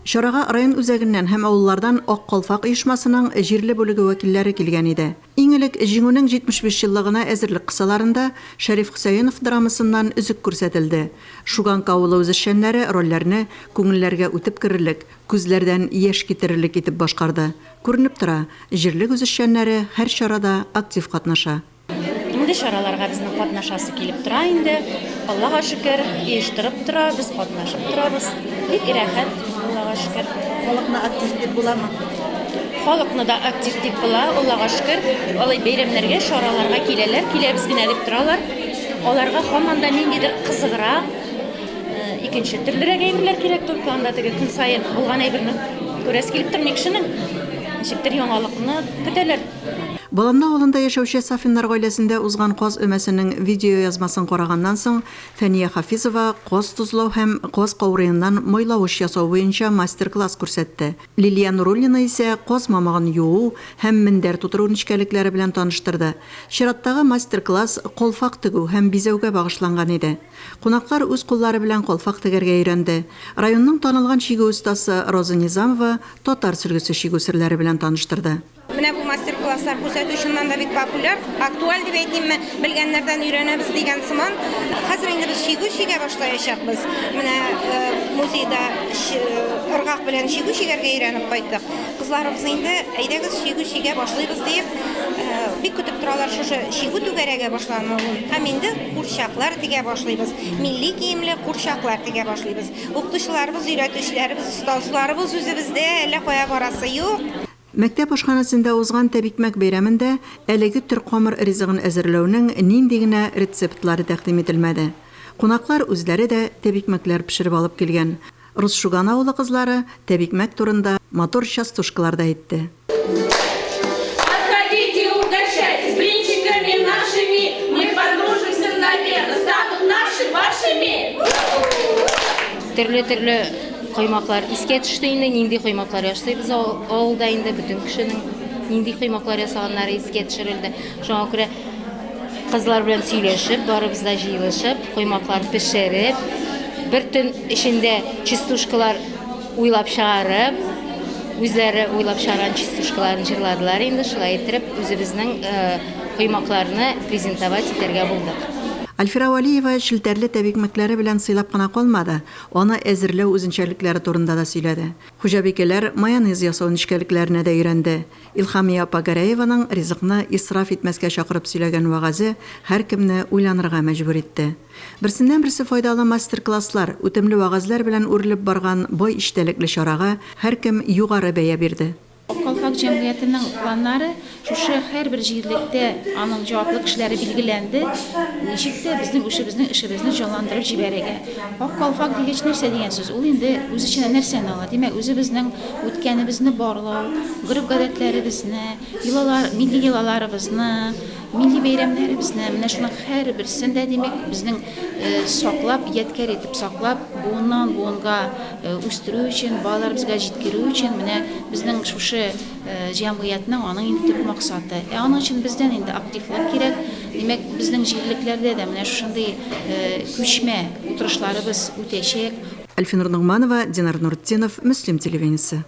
Шарага район үзәгеннән һәм авыллардан Ак Калфак оешмасының җирле бүлеге вәкилләре килгән иде. Иң элек җиңүнең 75 еллыгына әзерлек кысаларында Шәриф Хөсәенов драмасыннан үзек күрсәтелде. Шуганка авылы үзешчәннәре рольләрне күңелләргә үтеп керерлек, күзләрдән яшь китерерлек итеп башкарды. Күренеп тора, җирлек үзешчәннәре һәр чарада актив катнаша. Инде чараларга безнең катнашасы килеп тора инде. Аллага шөкер, оештырып тора, без катнашып торабыз. Бик рәхәт, Аллага шөкер. Халыкны актив дип буламы? Халыкны да актив дип була, Аллага шөкер. Алай бәйрәмнәргә, чараларга киләләр, киләбез генә дип торалар. Аларга һаман да ниндидер кызыграк, икенче төрлерәк әйберләр кирәк, только анда теге көн саен булган әйберне күрәс килеп тормый кешенең. Ничектер яңалыкны көтәләр. Баламна авылында яшәүче Сафиннар гаиләсендә узган каз өмәсенең видео язмасын караганнан соң Фәния Хафизова каз тузлау һәм каз каурыеннан майлавыш ясау буенча мастер-класс күрсәтте. Лилия Нуруллина исә каз мамыгын юу һәм мендәр тутыру нечкәлекләре белән таныштырды. Чираттагы мастер-класс калфак тегү һәм бизәүгә багышланган иде. Кунаклар үз куллары белән калфак тегәргә өйрәнде. Районның танылган чигү ustaсы Роза Низамова татар сөлгесе чигү серләре белән таныштырды. Менә бу мастер-класслар күрсәтү өчен дә бик популяр, актуаль дип әйтимме, белгәннәрдән өйрәнәбез дигән сыман. Хәзер инде без чигү башлаячакбыз. Менә музейда ыргак белән чигү чигәргә өйрәнеп кайттык. Кызларыбыз инде әйдәгез чигү башлыйбыз дип бик көтеп торалар шушы чигү түгәрәгә башлануын. Һәм инде курчаклар тигә башлыйбыз. Милли киемле курчаклар тигә башлыйбыз. Укытучыларыбыз, өйрәтүчеләребез, остазларыбыз үзебездә әллә кая барасы юк. Мәктәп ашханасында узган тәбикмәк бәйрәмендә әлеге төр камыр ризыгын әзерләүнең нинди генә рецептлары тәкъдим ителмәде. Кунаклар үзләре дә тәбикмәкләр пешереп алып килгән. Рус Шуган авылы кызлары тәбикмәк турында матур частушкаларда әйтте. Подходите, угощайтесь блинчиками нашими, мы подружимся мгновенно, станут наши вашими. Төрле каймаклар искә төште инде, нинди каймаклар ясыйбыз авылда инде бөтен кешенең нинди каймаклар ясаганнары искә төшерелде. Шуңа күрә кызлар белән сөйләшеп, барыбыз да җыелышып, каймаклар пешереп, бер төн эчендә частушкалар уйлап чыгарып, үзләре уйлап чыгарган частушкаларын җырладылар инде, шулай итеп үзебезнең каймакларны презентовать итәргә булдык. Альфира Валиева шелтәрле тәбикмәкләре белән сыйлап кына калмады, аны әзерләү үзенчәлекләре турында да сөйләде. Хуҗабикәләр майонез ясау нечкәлекләренә дә өйрәнде. Илхамия Пагараеваның ризыкны исраф итмәскә чакырып сөйләгән вагазы һәркемне уйланырга мәҗбүр итте. Берсеннән-берсе файдалы мастер-класслар, үтемле вагазлар белән үрелеп барган бай иштәлекле чарага һәркем югары бәя бирде. Калфак җәмгыятенең планнары шушы һәрбер җирлектә аның җаваплы кешеләре билгеләнде. Ничек тә безнең эшебезне җанландырып җибәрергә. Ак калфак дигәч нәрсә дигән сүз? Ул инде үз иченә нәрсәне ала? Димәк, үзебезнең үткәнебезне барлау, гореф-гадәтләребезне, милли йолаларыбызны, милли бәйрәмнәребезне, менә шуның һәрберсендә димәк безнең саклап, ядкар итеп саклап, буыннан буынга үстерү өчен, балаларыбызга җиткерү өчен менә безнең шушы җәмгыятьнең аның инде төп максаты. Аның өчен бездән инде активлык кирәк. Димәк, безнең җирлекләрдә дә менә шундый күчмә утырышларыбыз үтәчәк. Альфинур Нугманова, Динар Нуртдинов, Мөслим телевидениесе.